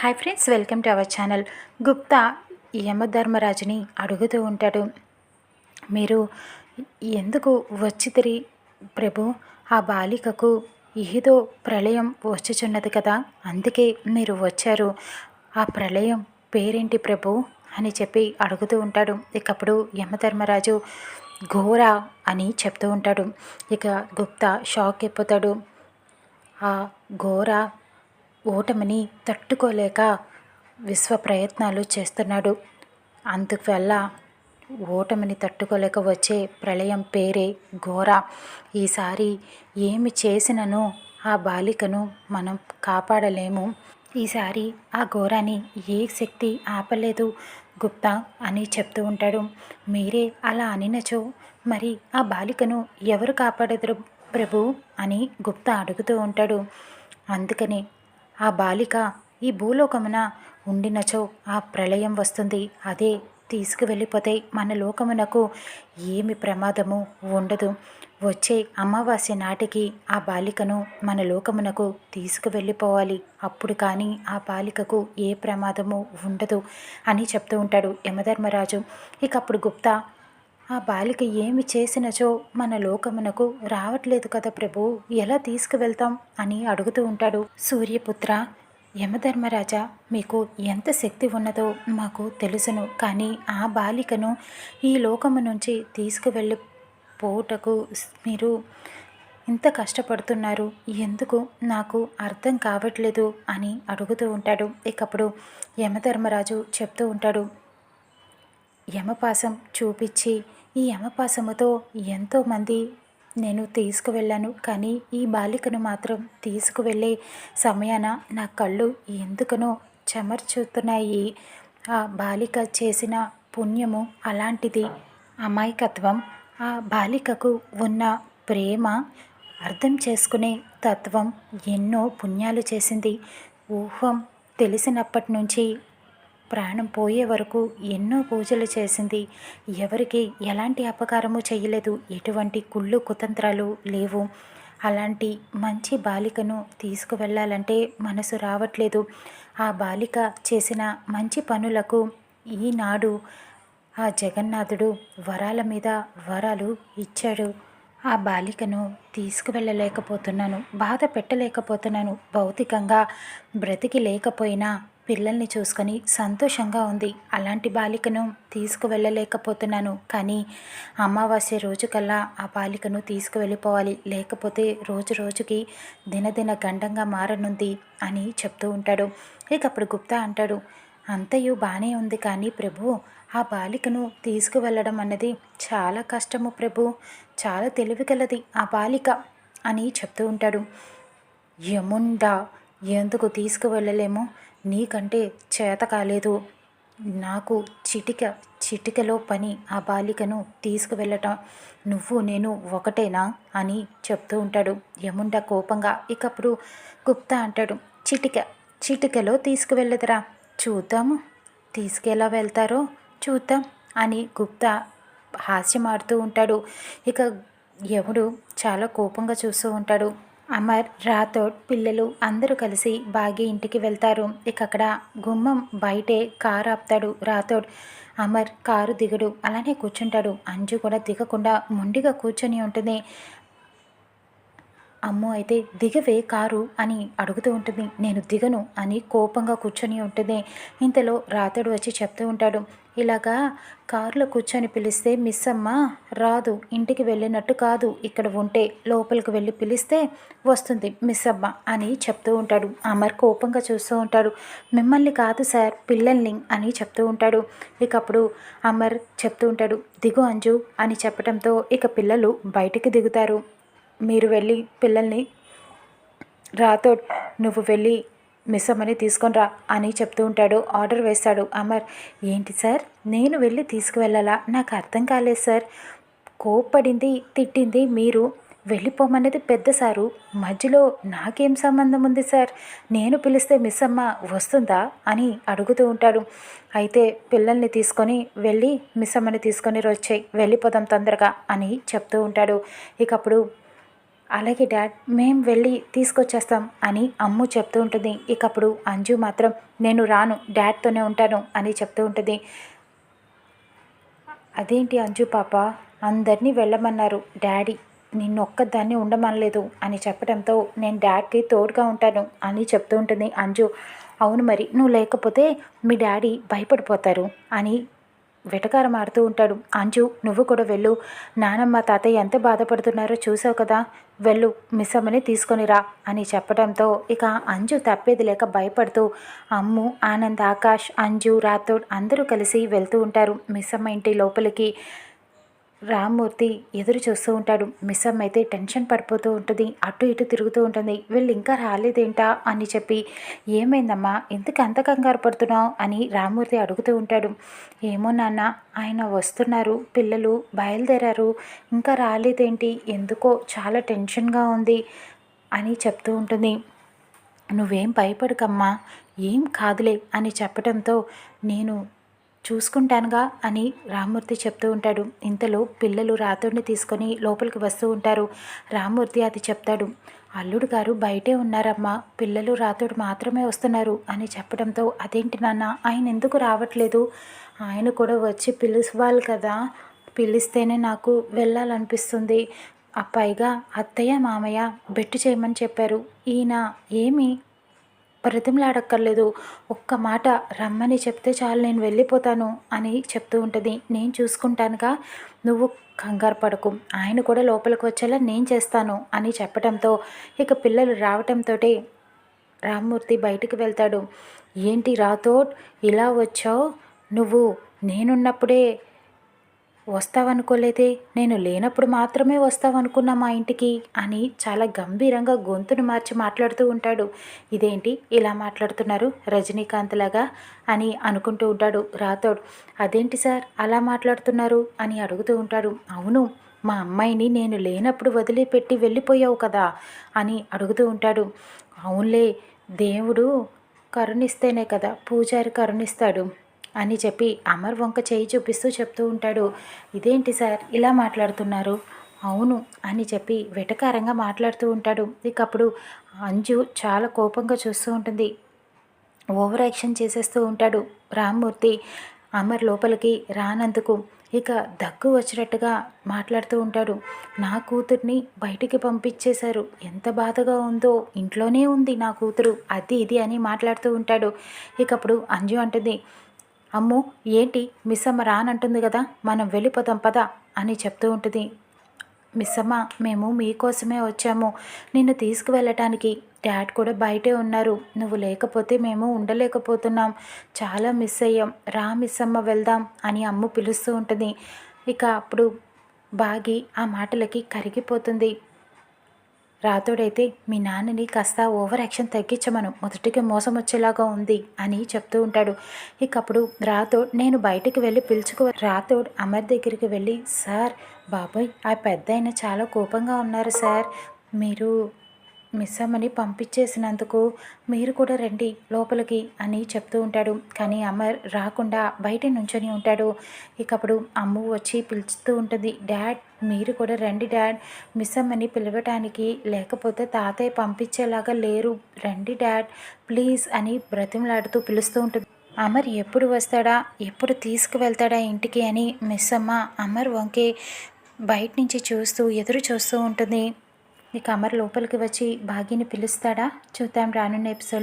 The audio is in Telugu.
Hi friends, welcome to our channel. Gupta యమధర్మరాజుని అడుగుతూ ఉంటాడు, మీరు ఎందుకు వచ్చితిరి ప్రభు? ఆ బాలికకు ఏదో ప్రళయం వచ్చుచున్నది కదా, అందుకే మీరు వచ్చారు. ఆ ప్రళయం పేరేంటి ప్రభు అని చెప్పి అడుగుతూ ఉంటాడు. ఇకప్పుడు యమధర్మరాజు ఘోర అని చెప్తూ ఉంటాడు. ఇక గుప్తా షాక్ అయిపోతాడు. ఆ ఘోర ఓటమిని తట్టుకోలేక విశ్వ ప్రయత్నాలు చేస్తున్నాడు. అందువల్ల ఓటమిని తట్టుకోలేక వచ్చే ప్రళయం పేరే ఘోర. ఈసారి ఏమి చేసినను ఆ బాలికను మనం కాపాడలేము. ఈసారి ఆ ఘోరాన్ని ఏ శక్తి ఆపలేదు గుప్తా అని చెప్తూ ఉంటాడు. మీరే అలా అనినచో మరి ఆ బాలికను ఎవరు కాపాడెదరు ప్రభు అని గుప్తా అడుగుతూ ఉంటాడు. అందుకని ఆ బాలిక ఈ భూలోకమున ఉండినచో ఆ ప్రళయం వస్తుంది. అదే తీసుకువెళ్ళిపోతే మన లోకమునకు ఏమి ప్రమాదము ఉండదు. వచ్చే అమావాస్య నాటికి ఆ బాలికను మన లోకమునకు తీసుకువెళ్ళిపోవాలి. అప్పుడు కానీ ఆ బాలికకు ఏ ప్రమాదము ఉండదు అని చెప్తూ ఉంటాడు యమధర్మరాజు. ఇక అప్పుడు గుప్తా, ఆ బాలిక ఏమి చేసినచో మన లోకమునకు రావట్లేదు కదా ప్రభు, ఎలా తీసుకువెళ్తాం అని అడుగుతూ ఉంటాడు. సూర్యపుత్ర, యమధర్మరాజా, మీకు ఎంత శక్తి ఉన్నదో మాకు తెలుసును. కానీ ఆ బాలికను ఈ లోకము నుంచి తీసుకువెళ్ళిపోటకు మీరు ఇంత కష్టపడుతున్నారు ఎందుకు నాకు అర్థం కావట్లేదు అని అడుగుతూ ఉంటాడు. ఇకప్పుడు యమధర్మరాజు చెప్తూ ఉంటాడు, యమపాసం చూపించి ఈ యమపాసముతో ఎంతోమంది నేను తీసుకువెళ్ళాను, కానీ ఈ బాలికను మాత్రం తీసుకువెళ్ళే సమయాన నా కళ్ళు ఎందుకనో చెమర్చుతున్నాయి. ఆ బాలిక చేసిన పుణ్యము అలాంటిది, అమాయకత్వం, ఆ బాలికకు ఉన్న ప్రేమ, అర్థం చేసుకునే తత్వం ఎన్నో పుణ్యాలు చేసింది. ఊహం తెలిసినప్పటి నుంచి ప్రాణం పోయే వరకు ఎన్నో పూజలు చేసింది. ఎవరికి ఎలాంటి అపకారము చేయలేదు. ఎటువంటి కుళ్ళు కుతంత్రాలు లేవు. అలాంటి మంచి బాలికను తీసుకువెళ్ళాలంటే మనసు రావట్లేదు. ఆ బాలిక చేసిన మంచి పనులకు ఈనాడు ఆ జగన్నాథుడు వరాల మీద వరాలు ఇచ్చాడు. ఆ బాలికను తీసుకువెళ్ళలేకపోతున్నాను, బాధ పెట్టలేకపోతున్నాను. భౌతికంగా బ్రతికి లేకపోయినా పిల్లల్ని చూసుకొని సంతోషంగా ఉంది. అలాంటి బాలికను తీసుకువెళ్ళలేకపోతున్నాను. కానీ అమావాస్య రోజుకల్లా ఆ బాలికను తీసుకువెళ్ళిపోవాలి, లేకపోతే రోజు రోజుకి దినదిన గండంగా మారనుంది అని చెప్తూ ఉంటాడు. ఇక అప్పుడు గుప్తా అంటాడు, అంతయు బాగానే ఉంది కానీ ప్రభు, ఆ బాలికను తీసుకువెళ్ళడం అన్నది చాలా కష్టము ప్రభు, చాలా తెలివిగలది ఆ బాలిక అని చెప్తూ ఉంటాడు. యముండా, ఎందుకు తీసుకువెళ్ళలేము? నీకంటే చేత కాలేదు. నాకు చిటికలో పని ఆ బాలికను తీసుకువెళ్ళటం. నువ్వు నేను ఒకటేనా అని చెప్తూ ఉంటాడు యముండా కోపంగా. ఇకప్పుడు గుప్తా అంటాడు, చిటికలో తీసుకువెళ్ళదురా, చూద్దాము తీసుకెలా వెళ్తారో చూద్దాం అని గుప్తా హాస్యమాడుతూ ఉంటాడు. ఇక యముడు చాలా కోపంగా చూస్తూ ఉంటాడు. అమర్, రాథోడ్, పిల్లలు అందరూ కలిసి బాగి ఇంటికి వెళ్తారు. ఇక అక్కడ గుమ్మం బయటే కారు ఆపుతాడు రాథోడ్. అమర్ కారు దిగడు, అలానే కూర్చుంటాడు. అంజు కూడా దిగకుండా మొండిగా కూర్చొని ఉంటుంది. అమ్మో, అయితే దిగవే కారు అని అడుగుతూ ఉంటుంది. నేను దిగను అని కోపంగా కూర్చొని ఉంటుంది. ఇంతలో రాతడు వచ్చి చెప్తూ ఉంటాడు, ఇలాగా కారులో కూర్చొని పిలిస్తే మిస్ అమ్మ రాదు, ఇంటికి వెళ్ళినట్టు కాదు, ఇక్కడ ఉంటే లోపలికి వెళ్ళి పిలిస్తే వస్తుంది మిస్ అమ్మ అని చెప్తూ ఉంటాడు. అమర్ కోపంగా చూస్తూ ఉంటాడు. మిమ్మల్ని కాదు సార్, పిల్లల్ని అని చెప్తూ ఉంటాడు. ఇక అప్పుడు అమర్ చెప్తూ ఉంటాడు, దిగు అంజు అని చెప్పడంతో ఇక పిల్లలు బయటికి దిగుతారు. మీరు వెళ్ళి పిల్లల్ని రాథోడ్, నువ్వు వెళ్ళి మిస్ అమ్మని తీసుకొని రా అని చెప్తూ ఉంటాడు. ఆర్డర్ వేస్తాడు అమర్. ఏంటి సార్, నేను వెళ్ళి తీసుకువెళ్ళాలా? నాకు అర్థం కాలేదు సార్. కోప్పడింది తిట్టింది మీరు, వెళ్ళిపోమన్నది పెద్ద సారు, మధ్యలో నాకేం సంబంధం ఉంది సార్? నేను పిలిస్తే మిస్ అమ్మ వస్తుందా అని అడుగుతూ ఉంటాడు. అయితే పిల్లల్ని తీసుకొని వెళ్ళి మిస్ అమ్మని తీసుకొని వచ్చేయి, వెళ్ళిపోదాం తొందరగా అని చెప్తూ ఉంటాడు. ఇక అప్పుడు అలాగే డాడ్ మేం వెళ్ళి తీసుకొచ్చేస్తాం అని అమ్ము చెప్తూ ఉంటుంది. ఇక అప్పుడు అంజు మాత్రం నేను రాను, డాడ్తోనే ఉంటాను అని చెప్తూ ఉంటుంది. అదేంటి అంజు పాప, అందరినీ వెళ్ళమన్నారు డాడీ, నిన్నొక్కదాన్ని ఉండమనలేదు అని చెప్పడంతో నేను డాడ్కి తోడుగా ఉంటాను అని చెప్తూ ఉంటుంది అంజు. అవును మరి, నువ్వు లేకపోతే మీ డాడీ భయపడిపోతారు అని వెటకారం ఆడుతూ ఉంటాడు. అంజు నువ్వు కూడా వెళ్ళు, నానమ్మ తాతయ్య ఎంత బాధపడుతున్నారో చూసావు కదా, వెళ్ళు మిస్ అమ్మని తీసుకొని రా అని చెప్పడంతో ఇక అంజు తప్పేది లేక భయపడుతూ అమ్ము, ఆనంద్, ఆకాష్, అంజు, రాథోడ్ అందరూ కలిసి వెళ్తూ ఉంటారు మిస్ అమ్మ ఇంటి లోపలికి. రామ్మూర్తి ఎదురు చూస్తూ ఉంటాడు. మిస్ అమ్మ అయితే టెన్షన్ పడిపోతూ ఉంటుంది, అటు ఇటు తిరుగుతూ ఉంటుంది. వీళ్ళు ఇంకా రాలేదేంటా అని చెప్పి ఏమైందమ్మా, ఎందుకు అంత కంగారు పడుతున్నావు అని రామ్మూర్తి అడుగుతూ ఉంటాడు. ఏమో నాన్న, ఆయన వస్తున్నారు, పిల్లలు బయలుదేరారు, ఇంకా రాలేదేంటి, ఎందుకో చాలా టెన్షన్గా ఉంది అని చెప్తూ ఉంటుంది. నువ్వేం భయపడకమ్మా, ఏం కాదులే అని చెప్పడంతో నేను చూసుకుంటానుగా అని రామ్మూర్తి చెప్తూ ఉంటాడు. ఇంతలో పిల్లలు రాథోడ్ని తీసుకొని లోపలికి వస్తూ ఉంటారు. రామ్మూర్తి అది చెప్తాడు. అల్లుడు గారు బయటే ఉన్నారమ్మా, పిల్లలు రాథోడ్ మాత్రమే వస్తున్నారు అని చెప్పడంతో అదేంటి నాన్న, ఆయన ఎందుకు రావట్లేదు, ఆయన కూడా వచ్చి పిలువాలి కదా, పిలిస్తేనే నాకు వెళ్ళాలనిపిస్తుంది, పైగా అత్తయ్య మామయ్య బెట్టు చేయమని చెప్పారు, ఈయన ఏమి బ్రతిమలాడక్కర్లేదు, ఒక్క మాట రమ్మని చెప్తే చాలు నేను వెళ్ళిపోతాను అని చెప్తూ ఉంటుంది. నేను చూసుకుంటానుగా, నువ్వు కంగారు పడకు, ఆయన కూడా లోపలికి వచ్చేలా నేను చేస్తాను అని చెప్పడంతో ఇక పిల్లలు రావటంతో రామ్మూర్తి బయటికి వెళ్తాడు. ఏంటి రాథోడ్ ఇలా వచ్చావు, నువ్వు నేనున్నప్పుడే వస్తావనుకోలేదే, నేను లేనప్పుడు మాత్రమే వస్తావనుకున్నా మా ఇంటికి అని చాలా గంభీరంగా గొంతును మార్చి మాట్లాడుతూ ఉంటాడు. ఇదేంటి ఇలా మాట్లాడుతున్నారు రజనీకాంత్ లాగా అని అనుకుంటూ ఉంటాడు రాథోడ్. అదేంటి సార్ అలా మాట్లాడుతున్నారు అని అడుగుతూ ఉంటాడు. అవును, మా అమ్మాయిని నేను లేనప్పుడు వదిలిపెట్టి వెళ్ళిపోయావు కదా అని అడుగుతూ ఉంటాడు. అవునులే, దేవుడు కరుణిస్తేనే కదా పూజారి కరుణిస్తాడు అని చెప్పి అమర్ వంక చేయి చూపిస్తూ చెప్తూ ఉంటాడు. ఇదేంటి సార్ ఇలా మాట్లాడుతున్నారు, అవును అని చెప్పి వెటకారంగా మాట్లాడుతూ ఉంటాడు. ఇక అప్పుడు అంజు చాలా కోపంగా చూస్తూ ఉంటుంది, ఓవర్ యాక్షన్ చేసేస్తూ ఉంటాడు రామ్మూర్తి అమర్ లోపలికి రానందుకు. ఇక దగ్గు వచ్చినట్టుగా మాట్లాడుతూ ఉంటాడు. నా కూతుర్ని బయటికి పంపించేశారు, ఎంత బాధగా ఉందో, ఇంట్లోనే ఉంది నా కూతురు, అది ఇది అని మాట్లాడుతూ ఉంటాడు. ఇక అప్పుడు అంజు అంటుంది, అమ్ము ఏంటి మిస్ అమ్మ రానంటుంది కదా, మనం వెళ్ళిపోతాం పద అని చెప్తూ ఉంటుంది. మిస్ అమ్మ మేము మీకోసమే వచ్చాము, నిన్ను తీసుకువెళ్ళటానికి, డాడ్ కూడా బయటే ఉన్నారు, నువ్వు లేకపోతే మేము ఉండలేకపోతున్నాం, చాలా మిస్ అయ్యాం, రా మిస్ అమ్మ వెళ్దాం అని అమ్ము పిలుస్తూ ఉంటుంది. ఇక అప్పుడు బాగి ఆ మాటలకి కరిగిపోతుంది. రాథోడైతే మీ నాన్నని కాస్త ఓవర్ యాక్షన్ తగ్గించమను, మొదటికి మోసం వచ్చేలాగా ఉంది అని చెప్తూ ఉంటాడు. ఇక అప్పుడు రాథోడ్ నేను బయటికి వెళ్ళి రాథోడ్ అమర్ దగ్గరికి వెళ్ళి, సార్ బాబాయ్ ఆ పెద్దాయన చాలా కోపంగా ఉన్నారు సార్, మీరు మిస్ అమ్మని పంపించేసినందుకు మీరు కూడా రండి లోపలికి అని చెప్తూ ఉంటాడు. కానీ అమర్ రాకుండా బయట నుంచొని ఉంటాడు. ఇక అప్పుడు అమ్ము వచ్చి పిలుస్తూ ఉంటుంది, డాడ్ మీరు కూడా రండి డాడ్, మిస్ అమ్మని పిలవటానికి, లేకపోతే తాతయ్య పంపించేలాగా లేరు, రండి డాడ్ ప్లీజ్ అని బ్రతిమలాడుతూ పిలుస్తూ ఉంటుంది. అమర్ ఎప్పుడు వస్తాడా, ఎప్పుడు తీసుకువెళ్తాడా ఇంటికి అని మిస్ అమ్మ అమర్ వంకే బయట నుంచి చూస్తూ ఎదురు చూస్తూ ఉంటుంది. ఇక అమర్ లోపలికి వచ్చి భాగ్యని పిలుస్తాడా, చూద్దాం రానున్న ఎపిసోడ్.